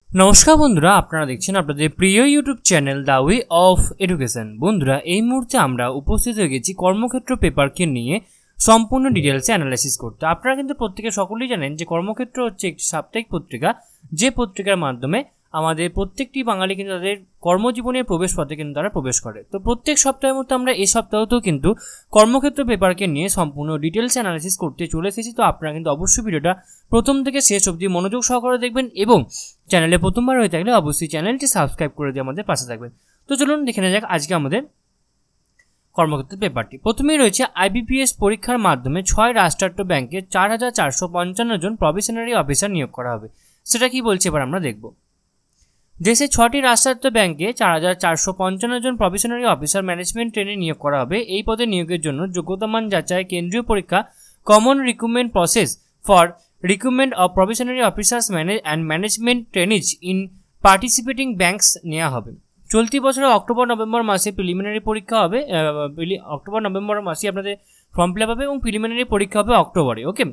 নমস্কার বন্ধুরা, আপনারা দেখছেন আপনাদের প্রিয় YouTube channel the way of education. বন্ধুরা, এই মুহূর্তে আমরা উপস্থিত হয়ে গেছি কর্মক্ষেত্র পেপারকে নিয়ে সম্পূর্ণ ডিটেলসে অ্যানালাইসিস করতে। আপনারা কিন্তু প্রত্যেকে সকলেই জানেন যে কর্মক্ষেত্র হচ্ছে একটি সাপ্তাহিক পত্রিকা, যে পত্রিকার মাধ্যমে আমাদের প্রত্যেকটি বাঙালি কিন্তু তাদের কর্মজীবনের প্রবেশ পথে কিন্তু তারা প্রবেশ করে। তো প্রত্যেক সপ্তাহের মধ্যে আমরা এই সপ্তাহতেও কিন্তু কর্মক্ষেত্র পেপারকে নিয়ে সম্পূর্ণ ডিটেলস অ্যানালাইসিস করতে চলে এসেছি। তো আপনারা কিন্তু অবশ্যই ভিডিওটা প্রথম থেকে শেষ অবধি মনোযোগ সহকারে দেখবেন এবং চ্যানেলে প্রথমবার হয়ে থাকলে অবশ্যই চ্যানেলটি সাবস্ক্রাইব করে দিয়ে আমাদের পাশে থাকবেন। তো চলুন দেখে নেওয়া যাক আজকে আমাদের কর্মক্ষেত্র পেপারটি। প্রথমেই রয়েছে আইবিপিএস পরীক্ষার মাধ্যমে 6 রাষ্ট্রায়ত্ত ব্যাংকে 4,455 জন প্রবেশনারি অফিসার নিয়োগ করা হবে। সেটা কি বলছে এবার আমরা দেখব। দেশে 6টি রাষ্ট্রায়ত্ত ব্যাংকে 4,455 জন প্রবেশনারি অফিসার ম্যানেজমেন্ট ট্রেনে নিয়োগ করা হবে। এই পদে নিয়োগের জন্য যোগ্যতা মান যাচাই কেন্দ্রীয় পরীক্ষা common recruitment process for recruitment of probationary officers and management trainees in participating banks নেওয়া হবে। চলতি বছরের অক্টোবর-নভেম্বর মাসে প্রিলিমিনারি পরীক্ষা হবে। অক্টোবর-নভেম্বর মাসে আপনাদের ফর্ম ফিল আপ হবে এবং প্রিলিমিনারি পরীক্ষা হবে অক্টোবরে। ওকে,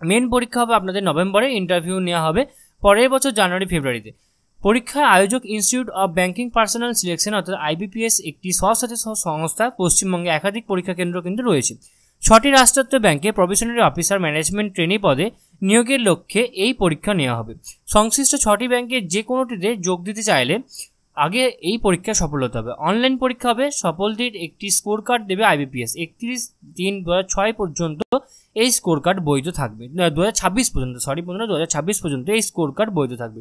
মেন পরীক্ষা হবে আপনাদের নভেম্বরে, ইন্টারভিউ নেওয়া হবে পরের বছর জানুয়ারি-ফেব্রুয়ারিতে। পরীক্ষার আয়োজক institute of banking personal selection অর্থাৎ আইবিপিএস একটি স্বশাসিত সংস্থা। পশ্চিমবঙ্গে একাধিক পরীক্ষা কেন্দ্র কিন্তু রয়েছে। 6টি রাষ্ট্রায়ত্ত ব্যাংকে প্রবেশনারি অফিসার ম্যানেজমেন্ট ট্রেনি পদে নিয়োগের লক্ষ্যে এই পরীক্ষা নেওয়া হবে। সংশ্লিষ্ট 6টি ব্যাংকের যে কোনোটিতে যোগ দিতে চাইলে আগে এই পরীক্ষা সফল হতে হবে। অনলাইন পরীক্ষা হবে। সফলদের একটি স্কোর কার্ড দেবে আইবিপিএস। 31/3/2006 পর্যন্ত এই স্কোর কার্ড বৈধ থাকবে। 2026 পর্যন্ত এই স্কোর কার্ড বৈধ থাকবে।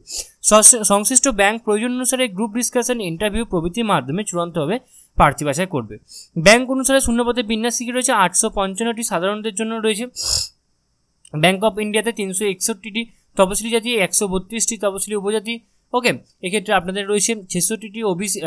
সংশ্লিষ্ট ব্যাংক প্রয়োজন অনুসারে গ্রুপ ডিসকাশন, ইন্টারভিউ প্রভৃতির মাধ্যমে চূড়ান্ত হবে প্রার্থী বাছাই করবে। ব্যাংক অনুসারে শূন্যপদের বিন্যাস কি রয়েছে? 855টি সাধারণদের জন্য রয়েছে। ব্যাংক অফ ইন্ডিয়াতে 361টি তপশিলি জাতি, 132টি তপশিলি উপজাতি। ওকে, এক্ষেত্রে আপনাদের রয়েছে 66টি ওবিসি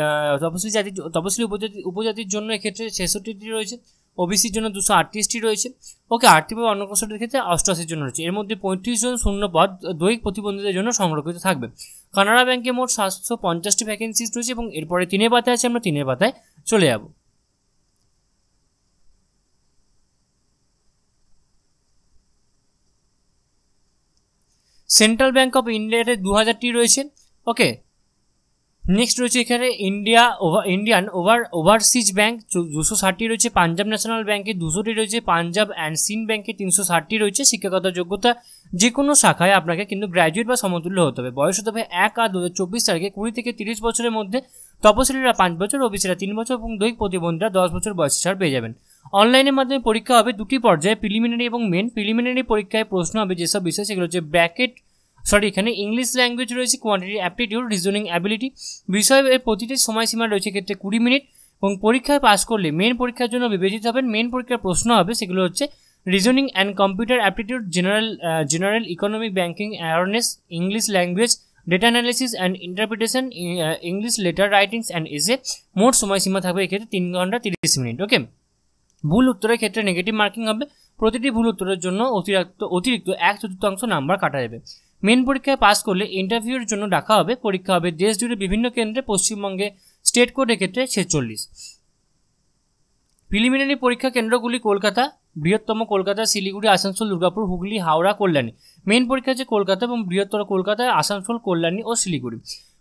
তপশিলি জাতি, তপশিলি উপজাতির জন্য এক্ষেত্রে 66টি রয়েছে। ওবিসির জন্য 238টি রয়েছে। ওকে, আর্থিক বা অন্নকষ্টের ক্ষেত্রে 88 জন রয়েছে। এর মধ্যে 35 জন শূন্যপদ দৈহিক প্রতিবন্ধীদের জন্য সংরক্ষিত থাকবে। কানাড়া ব্যাংকে মোট 750টি ভ্যাকেন্সিজ রয়েছে এবং এরপরে 3 পাতায় আছে, আমরা 3 পাতায় চলে যাব। সেন্ট্রাল ব্যাংক অফ ইন্ডিয়াতে 2000টি রয়েছে। ওকে, নেক্সট রয়েছে এখানে ইন্ডিয়ান ওভারসিজ ব্যাংক 260টি রয়েছে। পাঞ্জাব ন্যাশনাল ব্যাংকে 200টি রয়েছে। পাঞ্জাব অ্যান্ড সিন্ড ব্যাংকে 360টি রয়েছে। শিক্ষাগত যোগ্যতা যে কোনো শাখায় আপনাকে কিন্তু গ্র্যাজুয়েট বা সমতুল্য হতে হবে। বয়স হতে হবে 1/8/2024 তারিখে 20 থেকে 30 বছরের মধ্যে। তপশিলীরা 5 বছর, ওবিসিরা 3 বছর এবং দৈহিক প্রতিবন্ধীরা 10 বছর বয়সে ছাড় পেয়ে যাবেন। অনলাইনের মাধ্যমে পরীক্ষা হবে 2টি পর্যায়ে, প্রিলিমিনারি এবং মেন। প্রিলিমিনারি পরীক্ষায় প্রশ্ন হবে যেসব বিষয়, সেগুলো হচ্ছে এখানে ইংলিশ ল্যাঙ্গুয়েজ রয়েছে, কোয়ান্টিটি অ্যাপটিটিউড, রিজনিং অ্যাবিলিটি। বিষয়ের প্রতিটি সময়সীমা রয়েছে ক্ষেত্রে 20 মিনিট এবং পরীক্ষায় পাস করলে মেন পরীক্ষার জন্য বিবেচিত হবেন। মেন পরীক্ষার প্রশ্ন হবে সেগুলো হচ্ছে reasoning and computer aptitude, general economic, banking awareness, English language, data analysis and interpretation, English letter writings and এসে। মোট সময়সীমা থাকবে এক্ষেত্রে 3 ঘন্টা 30 মিনিট। ওকে, ভুল উত্তরের ক্ষেত্রে নেগেটিভ মার্কিং হবে। প্রতিটি ভুল উত্তরের জন্য অতিরিক্ত 1/4 নাম্বার কাটা যাবে। মেন পরীক্ষায় পাস করলে ইন্টারভিউর জন্য ডাকা হবে। পরীক্ষা হবে দেশ জুড়ে বিভিন্ন কেন্দ্রে। পশ্চিমবঙ্গে স্টেট কোডের ক্ষেত্রে 46। প্রিলিমিনারি পরীক্ষা কেন্দ্রগুলি কলকাতা, বৃহত্তম কলকাতা, শিলিগুড়ি, আসানসোল, দুর্গাপুর, হুগলি, হাওড়া, কল্যাণী। মেন পরীক্ষা হচ্ছে কলকাতা এবং বৃহত্তর কলকাতায় আসানসোল, কল্যাণী ও শিলিগুড়ি।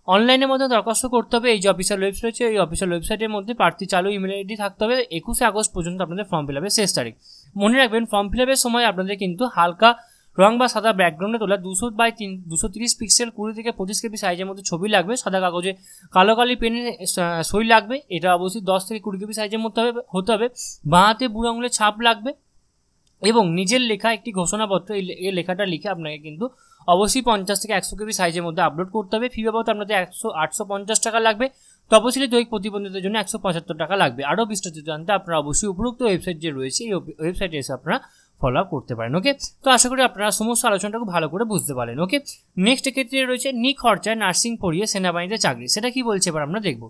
অনলাইনের মধ্যে দরখাস্ত করতে হবে। এই যে অফিসিয়াল ওয়েবসাইট রয়েছে, এই অফিসিয়াল ওয়েবসাইটের মধ্যে প্রার্থী চালু ইমেল আইডি থাকতে হবে। 21 আগস্ট পর্যন্ত আপনাদের ফর্ম ফিল আপের শেষ তারিখ। মনে রাখবেন, ফর্ম ফিল আপের সময় আপনাদের কিন্তু হালকা রং বা সাদা ব্যাকগ্রাউন্ডে তোলা 200/230 পিক্সেল 20 থেকে 25 কেবি সাইজের মধ্যে ছবি লাগবে। সাদা কাগজে কালো কালি পেনে সই লাগবে। এটা অবশ্যই 10 থেকে 20 কেবি সাইজের মধ্যে হতে হবে। বাঁ হাতে বুড়ো আঙুলের ছাপ লাগবে এবং নিজের লেখা একটি ঘোষণাপত্র, এই লেখাটা লিখে আপনাকে কিন্তু অবশ্যই 50 থেকে 100 কেবি সাইজের মধ্যে আপলোড করতে হবে। ফি বাবদ আপনাদের 850 টাকা লাগবে। তপশিলি দৈহিক প্রতিবন্ধীদের জন্য 175 টাকা লাগবে। আরও বিস্তারিত জানতে আপনারা অবশ্যই উপরোক্ত ওয়েবসাইট যে রয়েছে এই ওয়েবসাইটে এসে আপনারা ফলো আপ করতে পারেন। ওকে, তো আশা করি আপনারা সমস্ত আলোচনাটাকে ভালো করে বুঝতে পারেন। ওকে, নেক্সট ক্ষেত্রে রয়েছে নিখরচায় নার্সিং পড়িয়ে সেনাবাহিনীতে চাকরি। সেটা কি বলছে এবার আমরা দেখব।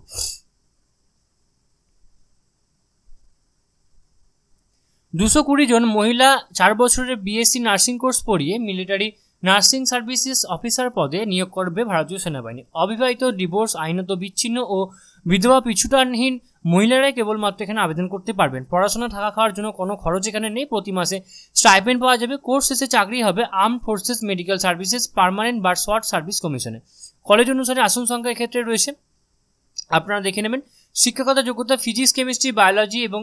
220 জন মহিলা 4 বছরের বিএসসি নার্সিং কোর্স পড়িয়ে মিলিটারি নার্সিং সার্ভিসেস অফিসার পদে নিয়োগ করবে ভারতীয় সেনাবাহিনী। অবিবাহিত, ডিভোর্স, আইনত বিচ্ছিন্ন ও বিধবা পিছুটানহীন মহিলারাই কেবলমাত্র এখানে আবেদন করতে পারবেন। পড়াশোনা থাকা খাওয়ার জন্য কোনো খরচ এখানে নেই। প্রতি মাসে স্টাইপেন্ড পাওয়া যাবে। কোর্স শেষে চাকরি হবে armed forces, medical services, permanent বা শর্ট সার্ভিস কমিশনে। কলেজ অনুসারে আসন সংখ্যা এক্ষেত্রে রয়েছে, আপনারা দেখে নেবেন। শিক্ষাগত যোগ্যতা ফিজিক্স, কেমিস্ট্রি, বায়োলজি এবং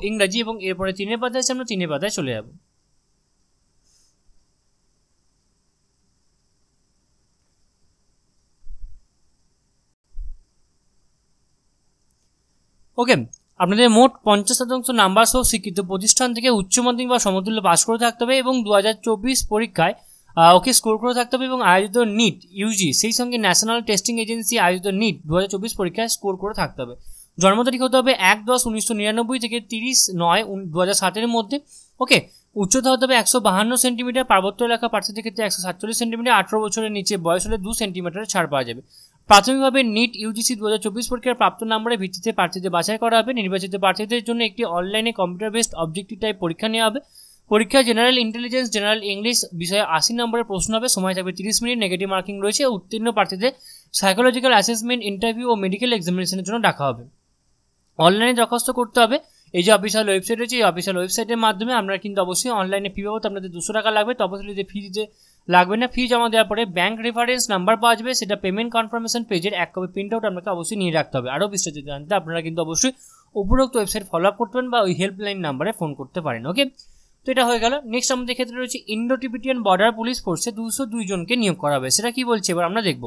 ইংরাজি, এবং এরপরে 3 পাতায় আছে, আমরা 3 পাতায় চলে যাব। ওকে, আপনাদের মোট 50% নাম্বার সহ স্বীকৃত প্রতিষ্ঠান থেকে উচ্চ মাধ্যমিক বা সমতুল্য পাস করে থাকতে হবে এবং 2024 পরীক্ষায় স্কোর করে থাকতে হবে এবং আয়োজিত নিট ইউজি সেই সঙ্গে ন্যাশনাল টেস্টিং এজেন্সি আয়োজিত নিট 2024 পরীক্ষায় স্কোর করে থাকতে হবে। জন্ম তারিখ হতে হবে 1/10/1999 থেকে 30/9/2007 মধ্যে। ওকে, উচ্চতা হতে হবে 152 সেন্টিমিটার, পার্বত্য এলাকা প্রার্থীদের ক্ষেত্রে 147 সেন্টিমিটার, 18 বছরের নিচে বয়স হলে 2 সেন্টিমিটারের ছাড় পাওয়া যাবে। প্রাথমিকভাবে নিট ইউজিসি 2024 পরীক্ষার প্রাপ্ত নম্বরের ভিত্তিতে প্রার্থীদের বাছাই করা হবে। নির্বাচিত প্রার্থীদের জন্য একটি অনলাইনে কম্পিউটার বেসড অবজেক্টিভ টাইপ পরীক্ষা নেওয়া হবে। পরীক্ষায় জেনারেল ইন্টেলিজেন্স, জেনারেল ইংলিশ বিষয়ে 80 নম্বরের প্রশ্ন হবে। সময় থাকবে 30 মিনিট। নেগেটিভ মার্কিং রয়েছে। উত্তীর্ণ প্রার্থীদের সাইকোলজিক্যাল অ্যাসেসমেন্ট, ইন্টারভিউ ও মেডিকেল এক্সামিনেশনের জন্য ডাকা হবে। অনলাইনে দরখাস্ত করতে হবে। এই যে অফিসিয়াল ওয়েবসাইট রয়েছে, এই অফিসিয়াল ওয়েবসাইটের মাধ্যমে আপনারা কিন্তু অবশ্যই অনলাইনে ফি বাবদ আপনাদের 200 টাকা লাগবে। তপশিলি যে ফি দিতে লাগবে না। ফি জমা দেওয়ার পরে ব্যাংক রেফারেন্স নাম্বার পাওয়া যাবে, সেটা পেমেন্ট কনফার্মেশন পেজের 1 কপি প্রিন্ট আউট আপনাকে অবশ্যই নিয়ে রাখতে হবে। আরও বিস্তারিত জানতে আপনারা কিন্তু অবশ্যই উপরোক্ত ওয়েবসাইট ফলো আপ করতে পারেন বা ওই হেল্পলাইন নাম্বারে ফোন করতে পারেন। ওকে, তো এটা হয়ে গেল। নেক্সট আমাদের ক্ষেত্রে রয়েছে ইন্ডো টিবেটিয়ান বর্ডার পুলিশ ফোর্সে 202 জনকে নিয়োগ করা হবে। সেটা কি বলছে এবার আমরা দেখব।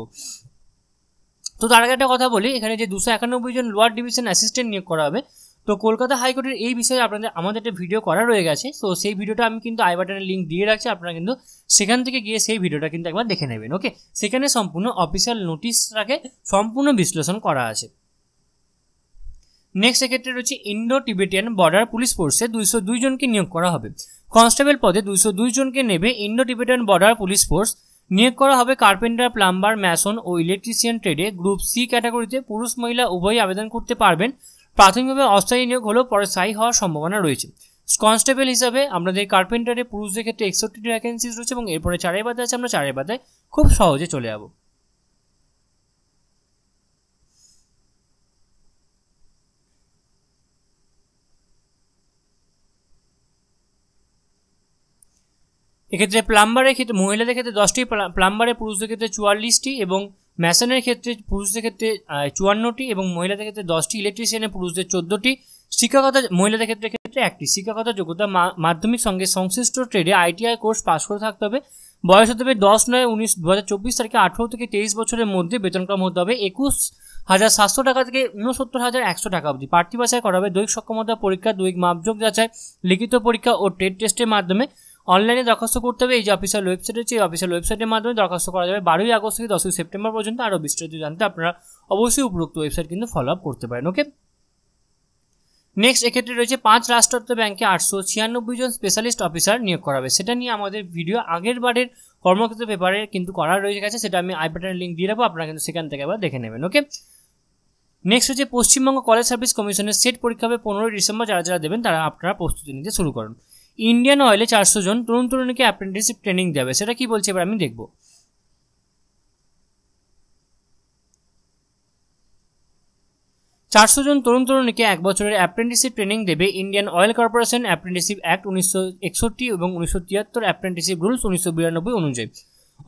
তো তার আগে একটা কথা বলি, এখানে যে 291 জন লোয়ার ডিভিশন অ্যাসিস্ট্যান্ট নিয়োগ করা হবে, তো কলকাতা হাইকোর্টের এই বিষয়ে আমাদের একটা ভিডিও করা রয়ে গেছে। তো সেই ভিডিওটা আমি কিন্তু আই বাটনের লিঙ্ক দিয়ে রাখছি, আপনারা কিন্তু সেখান থেকে গিয়ে সেই ভিডিওটা কিন্তু একবার দেখে নেবেন। ওকে, সেখানে সম্পূর্ণ অফিসিয়াল নোটিশটাকে সম্পূর্ণ বিশ্লেষণ করা আছে। নেক্সট এক্ষেত্রে রয়েছে ইন্ডো টিবেটিয়ান বর্ডার পুলিশ ফোর্সে 202 জনকে নিয়োগ করা হবে। কনস্টেবল পদে 202 জনকে নেবে Indo Tibetan border police force. নিয়োগ করা হবে কার্পেন্টার, প্লাম্বার, ম্যাসন ও ইলেকট্রিশিয়ান ট্রেডে। গ্রুপ সি ক্যাটাগরিতে পুরুষ মহিলা উভয়ই আবেদন করতে পারবেন। প্রাথমিকভাবে অস্থায়ী নিয়োগ হলেও পরে স্থায়ী হওয়ার সম্ভাবনা রয়েছে। কনস্টেবল হিসাবে আমাদের কার্পেন্টারে পুরুষদের ক্ষেত্রে 61টি ভ্যাকেন্সিজ রয়েছে এবং এরপরে 4 পাতায় আছে, আমরা 4 পাতায় খুব সহজে চলে যাব। এক্ষেত্রে প্লাম্বারের ক্ষেত্রে মহিলাদের ক্ষেত্রে 10টি, প্লাম্বারে পুরুষদের ক্ষেত্রে 44টি এবং ম্যাসনের ক্ষেত্রে পুরুষদের ক্ষেত্রে 54টি এবং মহিলাদের ক্ষেত্রে 10টি, ইলেকট্রিশিয়ানে পুরুষদের 14টি, শিক্ষাগত মহিলাদের ক্ষেত্রে 1টি। শিক্ষাগত যোগ্যতা মাধ্যমিক সঙ্গে সংশ্লিষ্ট ট্রেডে ITI কোর্স পাস করে থাকতে হবে। বয়স হতে হবে 10/9/2024 তারিখে 18 থেকে 23 বছরের মধ্যে। বেতনক্রম হতে হবে 21,700 টাকা থেকে 69,100 টাকা অবধি। প্রার্থী বাছাই করা হবে দৈহিক সক্ষমতা পরীক্ষা, দৈহিক মাপযোগ যাচাই, লিখিত পরীক্ষা ও ট্রেড টেস্টের মাধ্যমে। অনলাইনে দরখাস্ত করতে হবে। এই যে অফিসিয়াল ওয়েবসাইট আছে, এই অফিসিয়াল ওয়েবসাইটের মাধ্যমে দরখাস্ত করা যাবে 12ই আগস্ট থেকে 10ই সেপ্টেম্বর পর্যন্ত। আরও বিস্তারিত জানতে আপনারা অবশ্যই উপরোক্ত ওয়েবসাইট কিন্তু ফলো আপ করতে পারেন। ওকে, নেক্সট এক্ষেত্রে রয়েছে 5 রাষ্ট্রায়ত্ত ব্যাংকে 896 জন স্পেশালিস্ট অফিসার নিয়োগ করা হবে। সেটা নিয়ে আমাদের ভিডিও আগের বারের কর্মক্ষেত্র পেপারে কিন্তু করা রয়ে গেছে, সেটা আমি আই বাটনের লিঙ্ক দিয়ে রাখবো, আপনারা কিন্তু সেখান থেকে আবার দেখে নেবেন। ওকে, নেক্সট হচ্ছে পশ্চিমবঙ্গ কলেজ সার্ভিস কমিশনের সেট পরীক্ষা হবে 15 ডিসেম্বর। যারা যারা দেবেন তারা আপনারা প্রস্তুতি নিতে শুরু করুন। ইন্ডিয়ান অয়েলে 400 জন তরুণ তরুণীকে অ্যাপ্রেন্টিসশিপ ট্রেনিং দেবে। সেটা কি বলছে এবার আমি দেখব। 400 জন তরুণ তরুণীকে 1 বছরের অ্যাপ্রেন্টিসশিপ ট্রেনিং দেবে Indian oil corporation apprenticeship act 1961 এবং 1973 অ্যাপ্রেন্টিসশিপ রুলস 1992 অনুযায়ী।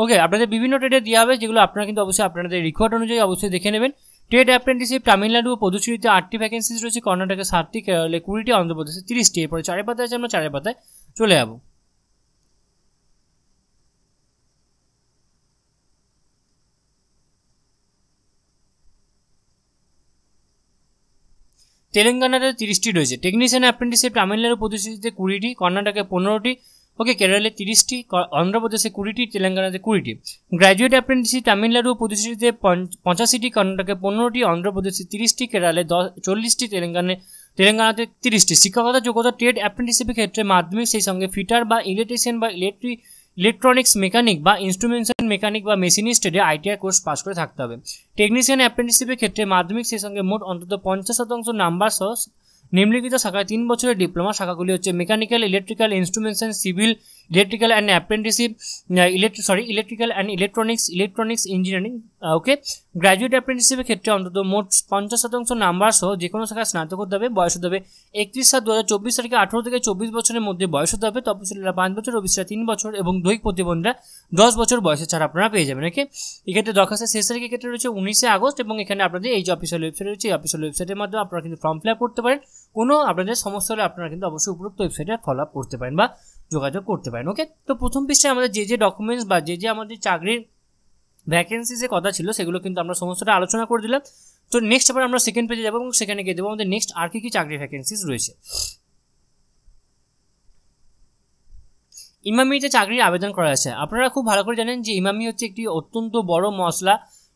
ওকে, আপনাদের বিভিন্ন ট্রেডে দেওয়া হবে, যেগুলো আপনারা কিন্তু অবশ্যই আপনাদের রিকোয়ার্ড অনুযায়ী অবশ্যই দেখে নেবেন। ট্রেড অ্যাপ্রেন্টিসশিপ তামিলনাড়ু ও পুদুচেরিতে 8টি ভ্যাকেন্সিজ রয়েছে, কর্ণাটকে 7টি, কেরলে 20টি, অন্ধ্রপ্রদেশে 30টি। এরপরে 4 পাতায় আছে, আমরা 4 পাতায় চলে যাব। তেলেঙ্গানাতে 30টি রয়েছে। টেকনিশিয়ান অ্যাপ্রেন্টিসশিপ তামিলনাড়ু পুদুচেরিতে 20টি, কর্ণাটকে 15টি, ওকে, কেরলে 30টি, অন্ধ্রপ্রদেশে 20টি, তেলেঙ্গানাতে 20টি। গ্র্যাজুয়েট অ্যাপ্রেন্টিসশিপ তামিলনাড়ু ও পুদুচেরিতে 85টি, কর্ণাটকে 15টি, অন্ধ্রপ্রদেশে 30টি, কেরালে 40টি, তেলেঙ্গানাতে 30টি। শিক্ষাগত যোগ্যতা ট্রেড অ্যাপ্রেন্টিসশিপের ক্ষেত্রে মাধ্যমিক সেই সঙ্গে ফিটার বা ইলেকট্রিশিয়ান বা ইলেকট্রনিক্স মেকানিক বা ইনস্ট্রুমেন্টেশন মেকানিক বা মেশিনিস্ট ট্রেডে ITI কোর্স পাস করে থাকতে হবে। টেকনিশিয়ান অ্যাপ্রেন্টিসশিপের ক্ষেত্রে মাধ্যমিক সেই সঙ্গে মোট অন্তত 50% নাম্বার সহ নিম্নলিখিত শাখায় 3 বছরের ডিপ্লোমা। শাখাগুলি হচ্ছে mechanical, electrical, instrumentation, civil electrical and apprenticeship electrical and electronics engineering. Okay, graduate অ্যাপ্রেন্টিসশিপের ক্ষেত্রে অন্তত মোট 50% নাম্বার সহ যে কোনো শাখায় স্নাতক হতে হবে। বয়স হতে হবে 31/7/2024 তারিখে 18 থেকে 24 বছরের মধ্যে বয়স হতে হবে। তপশিলীরা 5 বছর, ওবিসিরা 3 বছর এবং দৈহিক প্রতিবন্ধীরা 10 বছর বয়সে ছাড়া আপনারা পেয়ে যাবেন। ওকে, এক্ষেত্রে দরখাস্তের শেষ তারিখের ক্ষেত্রে রয়েছে 19 আগস্ট এবং এখানে আপনাদের এই যে অফিসিয়াল ওয়েবসাইট রয়েছে, এই অফিসিয়াল ওয়েবসাইটের মাধ্যমে আপনারা কিন্তু ফর্ম ফিল আপ করতে পারেন। কোনো আপনাদের সমস্যা হলে আপনারা কিন্তু অবশ্যই উপরোক্ত ওয়েবসাইটে ফলো আপ করতে পারেন বা যোগাযোগ করতে পারেন। ওকে, তো প্রথম পৃষ্ঠায় আমাদের যে ডকুমেন্টস বা যে আমাদের চাকরির ভ্যাকেন্সিজের কথা ছিল সেগুলো কিন্তু আমরা সমস্তটা আলোচনা করে দিলাম। তো নেক্সট আবার আমরা সেকেন্ড পেজে যাবো এবং সেখানে গিয়ে দেবো আমাদের নেক্সট আর কি চাকরির ভ্যাকেন্সিজ রয়েছে। ইমামিতে চাকরির আবেদন করা আছে। আপনারা খুব ভালো করে জানেন যে ইমামি হচ্ছে একটি অত্যন্ত বড় মশলা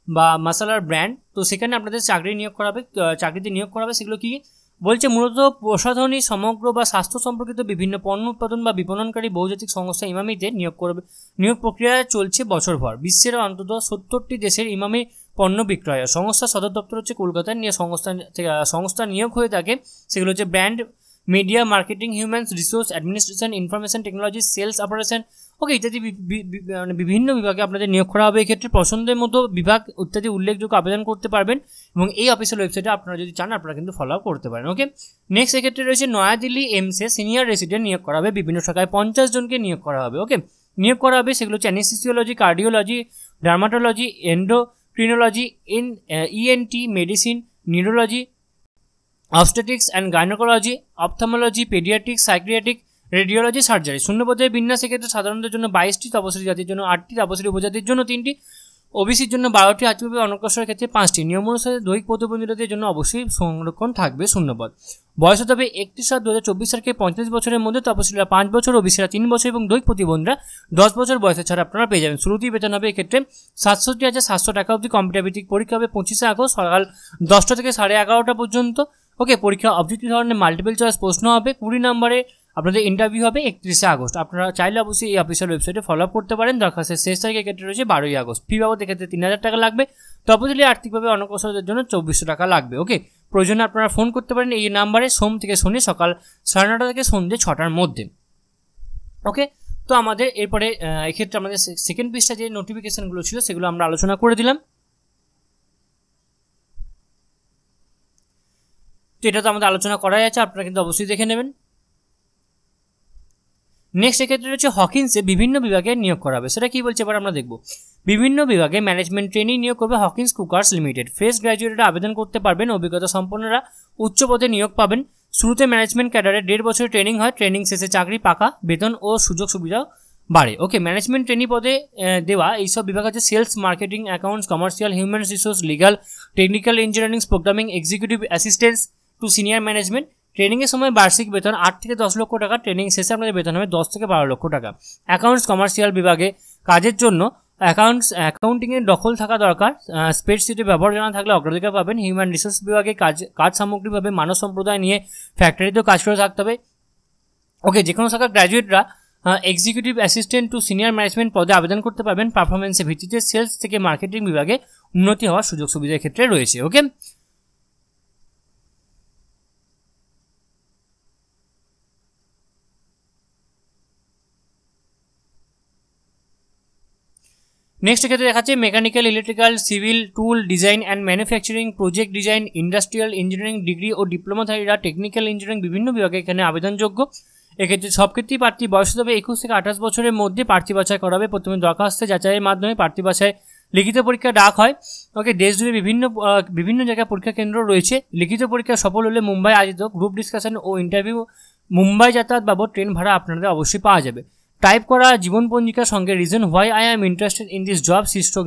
বা মশলার ব্র্যান্ড। তো সেখানে আপনাদের চাকরিতে নিয়োগ করা হবে। সেগুলো কি বলছে? মূলত প্রসাধনী, সমগ্র বা স্বাস্থ্য সম্পর্কিত বিভিন্ন পণ্য উৎপাদন বা বিপণনকারী বহুজাতিক সংস্থা ইমামিতে নিয়োগ প্রক্রিয়া চলছে বছরভর। বিশ্বের অন্তত 70টি দেশের ইমামি পণ্য বিক্রয়। সংস্থার সদর দপ্তর হচ্ছে কলকাতায়। সংস্থা নিয়োগ হয়ে থাকে সেগুলো হচ্ছে brand, media, marketing, human resource administration, information technology, sales operation, okay ইত্যাদি বিভিন্ন বিভাগে আপনাদের নিয়োগ করা হবে। এক্ষেত্রে পছন্দের মতো বিভাগ ইত্যাদি উল্লেখযোগ্য আবেদন করতে পারবেন এবং এই অফিসিয়াল ওয়েবসাইটে আপনারা যদি চান আপনারা কিন্তু ফলো আপ করতে পারেন। ওকে, নেক্সট এক্ষেত্রে রয়েছে নয়াদিল্লি এইমসে সিনিয়র রেসিডেন্ট নিয়োগ করা হবে। বিভিন্ন শাখায় 50 জনকে নিয়োগ করা হবে। ওকে, নিয়োগ করা হবে সেগুলো হচ্ছে anaesthesiology, cardiology, dermatology, endocrinology, ENT, medicine, neurology, obstetrics and gynaecology, ophthalmology, paediatrics, psychiatric, radiology, surgery. শূন্যপদের বিন্যাস ক্ষেত্রে সাধারণদের জন্য 22টি, তপশিলি জাতির জন্য 8টি, তপশিলি উপজাতির জন্য 3টি, ওবিসির জন্য 12টি, আর্থিকভাবে অনগ্রসরের ক্ষেত্রে 5টি। নিয়ম অনুসারে দৈহিক প্রতিবন্ধীদের জন্য অবশ্যই সংরক্ষণ থাকবে শূন্যপদ। বয়স হতে হবে 31/7/2024 তারিখে 35 বছরের মধ্যে, তপশিলীরা 5 বছর, ওবিসিরা 3 বছর এবং দৈহিক প্রতিবন্ধীরা 10 বছর বয়সে ছাড়া আপনারা পেয়ে যাবেন। শুরুতেই বেতন হবে এক্ষেত্রে 67,700 টাকা অবধি। কম্পিউটার ভিত্তিক পরীক্ষা হবে 25 আগস্ট সকাল 10টা থেকে 11:30 পর্যন্ত। ওকে, পরীক্ষা অবজেক্টিভ ধরনের মাল্টিপল চয়েস প্রশ্ন হবে। 20 নম্বরে আপনাদের ইন্টারভিউ হবে 31 আগস্ট। আপনারা চাইলে অবশ্যই এই অফিসিয়াল ওয়েবসাইটে ফলো আপ করতে পারেন। দরখাস্তের শেষ তারিখের ক্ষেত্রে রয়েছে 12 আগস্ট। ফি বাবদ এক্ষেত্রে 3000 টাকা লাগবে। তপশিলি আর্থিকভাবে অনগ্রসরদের জন্য 2400 টাকা লাগবে। ওকে, প্রয়োজনে আপনারা ফোন করতে পারেন এই নাম্বারে সোম থেকে শনি সকাল 9:30 থেকে সন্ধ্যে 6টার মধ্যে। ওকে, তো আমাদের এরপরে এক্ষেত্রে আমাদের সেকেন্ড পৃষ্ঠা যে নোটিফিকেশনগুলো ছিল সেগুলো আমরা আলোচনা করে দিলাম। তো এটা তো আমাদের আলোচনা করাই আছে, আপনারা কিন্তু অবশ্যই দেখে নেবেন। নেক্সট এক্ষেত্রে রয়েছে হকিন্সে বিভিন্ন বিভাগে নিয়োগ করা হবে। সেটা কি বলছে এবার আমরা দেখব। বিভিন্ন বিভাগে ম্যানেজমেন্ট ট্রেনিং নিয়োগ করবে হকিন্স কুকার্স লিমিটেড। ফ্রেশ গ্র্যাজুয়েটরা আবেদন করতে পারবেন। অভিজ্ঞতা সম্পন্নরা উচ্চ পদে নিয়োগ পাবেন। শুরুতে ম্যানেজমেন্ট ক্যাডারে 1.5 বছরের ট্রেনিং হয়। ট্রেনিং শেষে চাকরি পাকা, বেতন ও সুযোগ সুবিধা বাড়ে। ওকে, ম্যানেজমেন্ট ট্রেনি পদে দেওয়া এইসব বিভাগ আছে sales, marketing, accounts, commercial, human resource, legal, technical, engineering, programming, executive assistance to senior management. ট্রেনিংয়ের সময় বার্ষিক বেতন 8 থেকে 10 লক্ষ টাকা। ট্রেনিং শেষে আপনাদের বেতন হবে 10 থেকে 12 লক্ষ টাকা। অ্যাকাউন্টস কমার্শিয়াল বিভাগে কাজের জন্য অ্যাকাউন্টিংয়ের দখল থাকা দরকার। স্প্রেডশিটের ব্যবহার জানা থাকলে অগ্রাধিকার পাবেন। হিউম্যান রিসোর্স বিভাগে কাজ সামগ্রিকভাবে মানব সম্প্রদায় নিয়ে ফ্যাক্টরিতেও কাজ করে থাকতে হবে। ওকে, যে কোনো শাখার গ্র্যাজুয়েটরা executive assistant to senior management পদে আবেদন করতে পারবেন। পারফরমেন্সের ভিত্তিতে সেলস থেকে মার্কেটিং বিভাগে উন্নতি হওয়ার সুযোগ সুবিধার ক্ষেত্রে রয়েছে। ওকে, নেক্সট ক্ষেত্রে দেখাচ্ছে mechanical, electrical, civil, tool design and manufacturing, project design, industrial engineering degree ও ডিপ্লোমাধারীরা টেকনিক্যাল ইঞ্জিনিয়ারিং বিভিন্ন বিভাগে এখানে আবেদনযোগ্য। এক্ষেত্রে সব ক্ষেত্রেই প্রার্থী বয়স হবে 21 থেকে 28 বছরের মধ্যে। প্রার্থী বাছাই করা হবে প্রথমে দরখাস্তে যাচাইয়ের মাধ্যমে। প্রার্থী বাছাই লিখিত পরীক্ষা ডাক হয়। ওকে, দেশ জুড়ে বিভিন্ন জায়গায় পরীক্ষা কেন্দ্র রয়েছে। লিখিত পরীক্ষা সফল হলে মুম্বাই আয়োজিত গ্রুপ ডিসকাশন ও ইন্টারভিউ মুম্বাই যাতায়াত বাবদ ট্রেন ভাড়া আপনাদের অবশ্যই পাওয়া যাবে। টাইপ করা জীবন পঞ্জিকার সঙ্গে reason why I am interested in this job শীর্ষক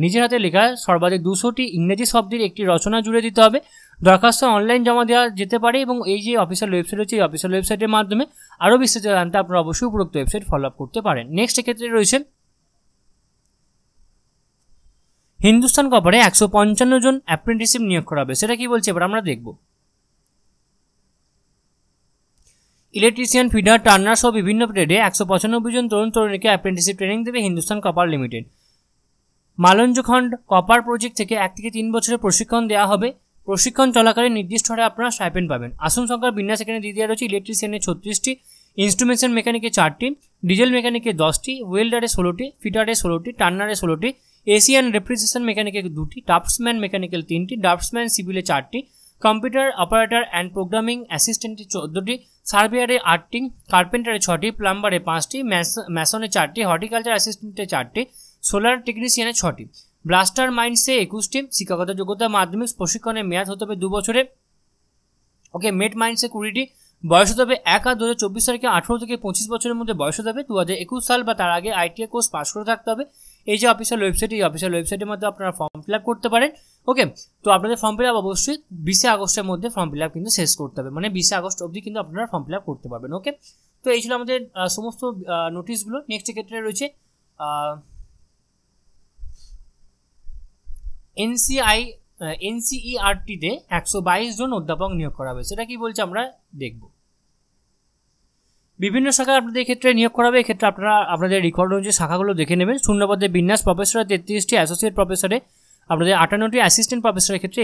নিজের হাতে লেখা সর্বাধিক 200টি ইংরেজি শব্দের একটি রচনা জুড়ে দিতে হবে। দরখাস্ত অনলাইন জমা দেওয়া যেতে পারে এবং এই যে অফিসিয়াল ওয়েবসাইট রয়েছে এই অফিসিয়াল ওয়েবসাইটের মাধ্যমে আরও বিস্তারিত জানতে আপনারা অবশ্যই উপরোক্ত ওয়েবসাইট ফলো আপ করতে পারেন। নেক্সট এক্ষেত্রে রয়েছে হিন্দুস্তান কপারে 155 জন অ্যাপ্রেন্টিসশিপ নিয়োগ করা হবে। সেটা কি বলছে এবার আমরা দেখব। ইলেকট্রিশিয়ান, ফিডার, টার্নার সহ বিভিন্ন ট্রেডে 195 জন তরুণ তরুণীকে অ্যাপ্রেন্টিসশিপ ট্রেনিং দেবে Hindustan Copper Limited. Malanjkhand copper project থেকে 1 থেকে 3 বছরের প্রশিক্ষণ দেওয়া হবে। প্রশিক্ষণ চলাকালীন নির্দিষ্ট হারে আপনারা স্টাইপেন্ড পাবেন। আসন সংখ্যার বিন্যাস এখানে দিয়ে দেওয়া রয়েছে। ইলেকট্রিশিয়ানের 36টি, ইনস্ট্রুমেন্টেশন মেকানিকে 4টি, ডিজেল মেকানিকে 10টি, ওয়েল্ডারে 16টি, ফিটারে 16টি, টার্নারে 16টি, এসিয়ান রেফ্রিজারেশন মেকানিকে 2টি, ড্রাফটসম্যান মেকানিক্যাল 3টি, ড্রাফটসম্যান সিভিলে 4টি, কম্পিউটার অপারেটর অ্যান্ড প্রোগ্রামিং অ্যাসিস্ট্যান্টে 14টি, সার্ভেয়ারে 8টি, কার্পেন্টারে 6টি, প্লাম্বারে 5টি, ম্যাসনে 4টি, হর্টিকালচার অ্যাসিস্ট্যান্টে 4টি, সোলার টেকনিশিয়ানে 6টি, ব্লাস্টার মাইন্ডসে 21টি, শিক্ষাগত যোগ্যতা মাধ্যমিক প্রশিক্ষণের মেয়াদ হতে হবে 2 বছরের। ওকে, মেট মাইন্ডসে 20টি, বয়স হতে হবে 1/2024 তারিখে 18 থেকে 25 বছরের মধ্যে বয়স হতে হবে, 2021 সাল বা তার আগে আইটিআই কোর্স পাস করে থাকতে হবে। এই যে অফিসিয়াল ওয়েবসাইট, এই অফিসিয়াল ওয়েবসাইটের মধ্যে আপনারা ফর্ম ফিল আপ করতে পারেন। ওকে, তো আপনাদের ফর্ম ফিল আপ অবশ্যই 20 আগস্টের মধ্যে ফর্ম ফিল আপ কিন্তু শেষ করতে হবে, মানে 20 আগস্ট অবধি কিন্তু আপনারা ফর্ম ফিল আপ করতে পারবেন। ওকে, তো এই ছিল আমাদের সমস্ত নোটিশগুলো। নেক্সট ক্ষেত্রে রয়েছে এনসিইআরটিতে 122 জন অধ্যাপক নিয়োগ করা হবে। সেটা কি বলছে আমরা দেখব। বিভিন্ন শাখায় আপনাদের ক্ষেত্রে নিয়োগ করা হবে। এক্ষেত্রে আপনারা আপনাদের রেকর্ড অনুযায়ী শাখাগুলো দেখে নেবেন। শূন্যপদে বিন্যাস প্রফেসরে 33টি, অ্যাসোসিয়েট প্রফেসরে আপনাদের 58টি, অ্যাসিস্ট্যান্ট প্রফেসরের ক্ষেত্রে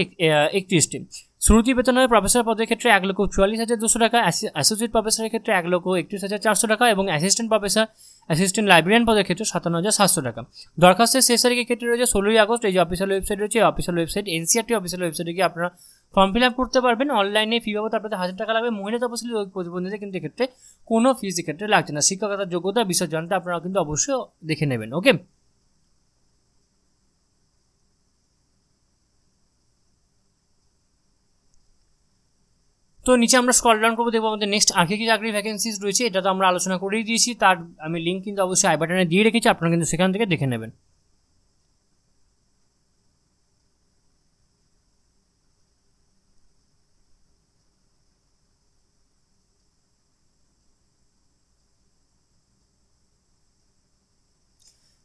31টি। শ্রুতি বেতন হবে প্রফেসর পদের ক্ষেত্রে 1,44,200 টাকা, অ্যাসোসিয়েট প্রফেসরের ক্ষেত্রে 1,31,400 টাকা এবং অ্যাসিস্ট্যান্ট প্রফেসর অ্যাসিস্ট্যান্ট লাইব্রেরিয়ান পদের ক্ষেত্রে 57,700 টাকা। দরখাস্তের শেষ তারিখের ক্ষেত্রে রয়েছে 16 আগস্ট। এই যে অফিসিয়াল ওয়েবসাইট রয়েছে, অফিসিয়াল ওয়েবসাইট এনসিইআরটি অফিসিয়াল ওয়েবসাইটে গিয়ে আপনারা ফর্ম ফিল আপ করতে পারবেন। অনলাইনে ফি বাবদ আপনাদের 1000 টাকা লাগবে। মহিলা তপশিলি প্রতিবন্ধীদের কিন্তু এক্ষেত্রে কোনো ফিজ এক্ষেত্রে লাগছে না। শিক্ষকতার যোগ্যতা বিষয় জানতে আপনারা কিন্তু অবশ্যই দেখে নেবেন। ওকে, তো নিচে আমরা স্ক্রল ডাউন করবো, দেখবো আমাদের নেক্সট আর কি চাকরি ভ্যাকেন্সিজ রয়েছে। এটা তো আমরা আলোচনা করেই দিয়েছি, তার আমি লিঙ্ক কিন্তু অবশ্যই আই বাটনে দিয়ে রেখেছি, আপনারা কিন্তু সেখান থেকে দেখে নেবেন।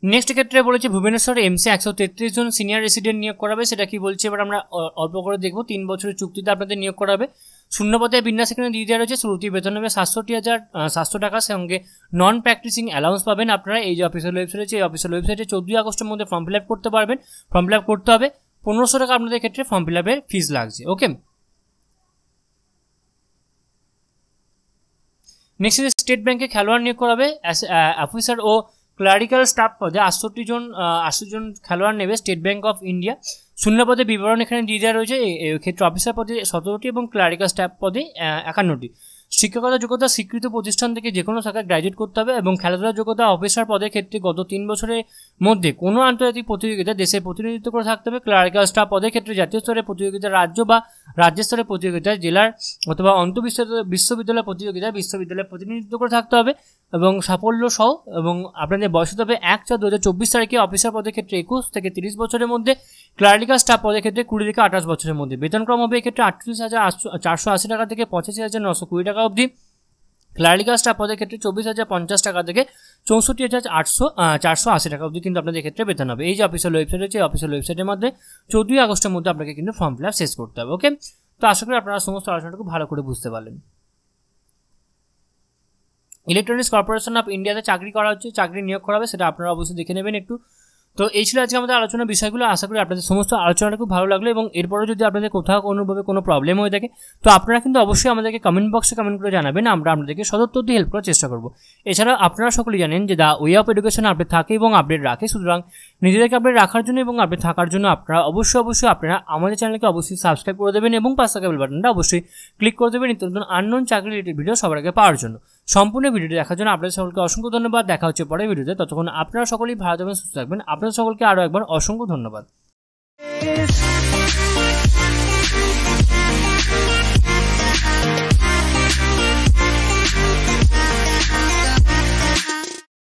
নেক্সট ক্ষেত্রে বলেছে ভুবনেশ্বরে এমসি 133 জন সিনিয়র রেসিডেন্ট নিয়োগ করাবে। সেটা কি বলছে এবার আমরা অল্প করে দেখবো। 3 বছরের চুক্তিতে আপনাদের নিয়োগ করাবে। শূন্যপদে বিন্যাস এখানে দিয়ে দেওয়া রয়েছে। শ্রুতি বেতন হবে 67,700 টাকার সঙ্গে নন প্র্যাকটিসিং অ্যালাউন্স পাবেন আপনারা। এই যে অফিসিয়াল ওয়েবসাইট আছে, এই অফিসিয়াল ওয়েবসাইটে 14 আগস্টের মধ্যে ফর্ম ফিল আপ করতে পারবেন। ফর্ম ফিল আপ করতে হবে। 1500 টাকা আপনাদের ক্ষেত্রে ফর্ম ফিল আপের ফিস লাগছে। ওকে, নেক্সট স্টেট ব্যাংকে খেলোয়াড় নিয়োগ করাবে। অফিসার ও ক্লারিক্যাল স্টাফ পদে 80 জন খেলোয়াড় নেবে স্টেট ব্যাংক অফ ইন্ডিয়া। শূন্যপদে বিবরণ এখানে দিয়ে দেওয়া রয়েছে। ক্ষেত্রে অফিসার পদে 17টি এবং ক্লারিক্যাল স্টাফ পদে 51টি। শিক্ষকতা যোগ্যতা স্বীকৃত প্রতিষ্ঠান থেকে যে কোনো শাখায় গ্র্যাজুয়েট করতে হবে এবং খেলাধুলার যোগ্যতা অফিসার পদের ক্ষেত্রে গত 3 বছরের মধ্যে কোনো আন্তর্জাতিক প্রতিযোগিতা দেশের প্রতিনিধিত্ব করে থাকতে হবে। ক্লারিক্যাল স্টাফ পদের ক্ষেত্রে জাতীয় স্তরের প্রতিযোগিতা, রাজ্য বা রাজ্য স্তরের প্রতিযোগিতায়, জেলার অথবা বিশ্ববিদ্যালয় প্রতিযোগিতায় বিশ্ববিদ্যালয়ের প্রতিনিধিত্ব করে থাকতে হবে এবং সাফল্য সহ। এবং আপনাদের বয়স হতে হবে 1/4/2024 তারিখে। অফিসার পদের ক্ষেত্রে 21 থেকে 30 বছরের মধ্যে, ক্লারিক্যাল স্টাফ পদের ক্ষেত্রে 20 থেকে 28 বছরের মধ্যে। বেতনক্রম হবে এক্ষেত্রে 38,480 টাকা থেকে 85,920 টাকা অবধি। ক্লারিক্যাল স্টাফ পদের ক্ষেত্রে 24,050 টাকা থেকে 64,480 টাকা অবধি কিন্তু আপনাদের ক্ষেত্রে বেতন হবে। এই যে অফিসিয়াল ওয়েবসাইট রয়েছে, অফিসিয়াল ওয়েবসাইটের মধ্যে 14 আগস্টের মধ্যে আপনাকে কিন্তু ফর্ম ফিল আপ শেষ করতে হবে। ওকে, তো আশা করি আপনারা সমস্ত আলোচনাটুকু ভালো করে বুঝতে পারলেন। ইলেকট্রনিক্স কর্পোরেশন অফ ইন্ডিয়াতে চাকরি করা হচ্ছে, চাকরি নিয়োগ করা হবে, সেটা আপনারা অবশ্যই দেখে নেবেন একটু। তো এই ছিল আজকে আমাদের আলোচনার বিষয়গুলো। আশা করি আপনাদের সমস্ত আলোচনাটা খুব ভালো লাগলো এবং এরপরে যদি আপনাদের কোথাও কোনোভাবে কোনো প্রবলেম হয়ে থাকে তো আপনারা কিন্তু অবশ্যই আমাদেরকে কমেন্ট বক্সে কমেন্ট করে জানাবেন। আমরা আপনাদেরকে সদুত্তর দিয়ে হেল্প করার চেষ্টা করব। এছাড়া আপনারা সকলেই জানেন যে the way of education update থাকে এবং আপডেট রাখে, সুতরাং নিজেদেরকে আপডেট রাখার জন্য এবং আপডেট থাকার জন্য আপনারা অবশ্যই আপনারা আমাদের চ্যানেলকে অবশ্যই সাবস্ক্রাইব করে দেবেন এবং পাশে থাকা বেল বাটনটা অবশ্যই ক্লিক করে দেবেন নিত্য নতুন আননোন চাকরি রিলেটেড ভিডিও সবার আগে পাওয়ার জন্য। সম্পূর্ণ ভিডিওটি দেখার জন্য আপনাদের সকলকে অসংখ্য ধন্যবাদ। দেখা হচ্ছে পরের ভিডিওতে। ততক্ষণ আপনারা সকলেই ভালো থাকবেন, সুস্থ থাকবেন। আপনাদের সকলকে আরও একবার অসংখ্য ধন্যবাদ।